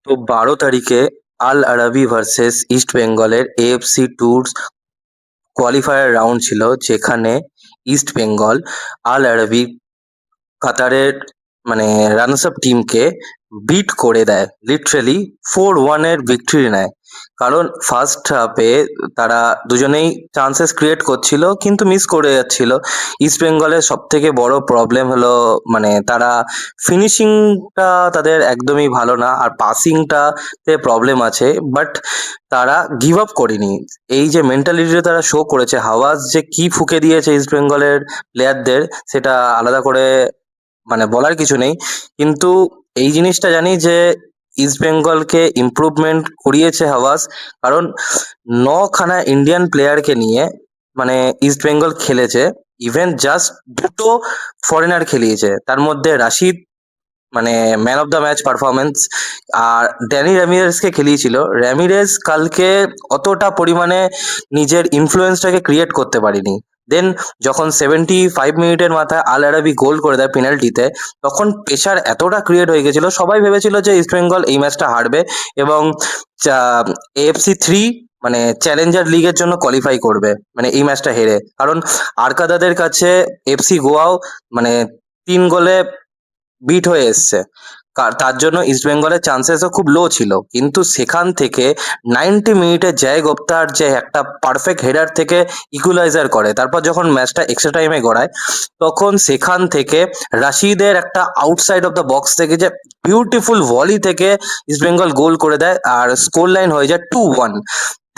তো 12 তারিখে আল Arabi versus east বেঙ্গলের এএফসি ট্যুর কোয়ালিফায়ার রাউন্ড ছিল, যেখানে ইস্ট বেঙ্গল আল আরাবি কাতারের রানার্স আপ টিমকে বিট করে দেয়, লিটারেলি 4-1 এর ভিক্টরি নেয়। কারণ ফার্স্ট হাফে তারা দুজনেই চান্সেস ক্রিয়েট করছিল কিন্তু মিস করে যাচ্ছিল। ইস্ট বেঙ্গলের সব থেকে বড় প্রবলেম হলো তারা ফিনিশিংটা তাদের একদমই ভালো না, আর পাসিংটাতে প্রবলেম আছে। বাট তারা গিভ আপ করেনি। এই যে মেন্টালিটিটা তারা শো করেছে, হাওয়াজ যে কি ফুঁকে দিয়েছে ইস্ট বেঙ্গলের প্লেয়ারদের, সেটা আলাদা করে বলার কিছু নেই। কিন্তু এই জিনিসটা জানি যে ইস্ট বেঙ্গলকে ইমপ্রুভমেন্ট করিয়েছে হাওয়াজ। কারণ 9 খানা ইন্ডিয়ান প্লেয়ারকে নিয়ে ইস্ট বেঙ্গল খেলেছে। ইভেন জাস্ট 2টো ফরেনার খেলিয়েছে, তার মধ্যে Rashid man of the match performance, আর ড্যানি র্যামিরেজকে খেলিয়েছিল। র্যামিরেজ কালকে অতটা পরিমাণে নিজের ইনফ্লুয়েন্সটাকে ক্রিয়েট করতে পারেনি। দেন যখন 75 মিনিটের মাথায় আল আরাবি গোল করে দেয় পেনাল্টিতে, তখন প্রেশার এতটা ক্রিয়েট হয়ে গেছিল, সবাই ভেবেছিল যে ইস্ট বেঙ্গল এই ম্যাচটা হারবে এবং AFC 3 চ্যালেঞ্জার লিগের জন্য কোয়ালিফাই করবে এই ম্যাচটা হেরে। কারণ আরকাদাদের কাছে এফসি গোয়াও 3 গোলে বিট হয়ে এসছে। তার জন্য ইস্ট বেঙ্গলের চান্সেসও খুব লো ছিল। কিন্তু সেখান থেকে 90 মিনিটে জয় গুপ্তার যে একটা পারফেক্ট হেডার থেকে ইকুয়ালাইজার করে, তারপর যখন ম্যাচটা এক্সট্রা টাইমে গড়ায়, তখন সেখান থেকে রাশিদের একটা আউটসাইড অফ দ্য বক্স থেকে যে বিউটিফুল ভলি থেকে ইস্ট বেঙ্গল গোল করে দেয়, আর স্কোর লাইন হয়ে যায় 2-1।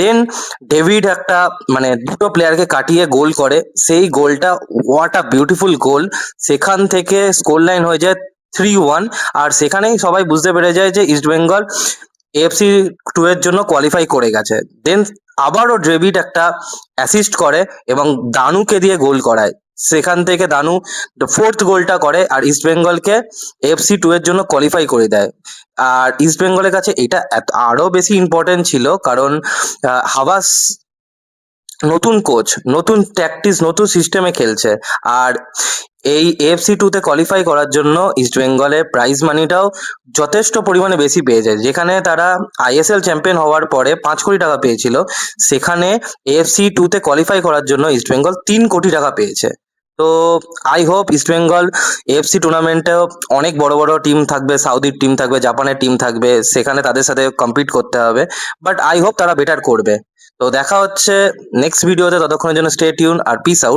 দেন ডেভিড একটা 2টো প্লেয়ারকে কাটিয়ে গোল করে, সেই গোলটা হোয়াট আ বিউটিফুল গোল। সেখান থেকে স্কোর লাইন হয়ে যায় 3-1, আর সেখানেই সবাই বুঝতে পেরে যায় যে ইস্ট বেঙ্গল AFC 2 এর জন্য কোয়ালিফাই করে গেছে। দেন আবারও ডেভিড একটা অ্যাসিস্ট করে এবং দানুকে দিয়ে গোল করায়। সেখান থেকে দানু ফোর্থ গোলটা করে আর ইস্ট বেঙ্গলকে AFC 2 এর জন্য কোয়ালিফাই করে দেয়। আর ইস্ট বেঙ্গলের কাছে এটা আরো বেশি ইম্পর্টেন্ট ছিল, কারণ হাওয়াস নতুন কোচ, নতুন ট্যাকটিক্স, নতুন সিস্টেমে খেলছে। আর এই AFC 2 তে কোয়ালিফাই করার জন্য ইস্ট বেঙ্গলের প্রাইজ মানিটাও যথেষ্ট পরিমাণে বেশি পেয়ে যায়। যেখানে তারা ISL চ্যাম্পিয়ন হওয়ার পরে 5 কোটি টাকা পেয়েছিল, সেখানে AFC 2 তে কোয়ালিফাই করার জন্য ইস্ট বেঙ্গল 3 কোটি টাকা পেয়েছে। তো I hope east Bengal AFC টুর্নামেন্টেও অনেক বড় বড় টিম থাকবে, সাউদির টিম থাকবে, জাপানের টিম থাকবে, সেখানে তাদের সাথে কম্পিট করতে হবে। বাট আই হোপ তারা বেটার করবে। তো দেখা হচ্ছে নেক্সট ভিডিওতে, ততক্ষণের জন্য স্টে টিউন আর পিস আউট।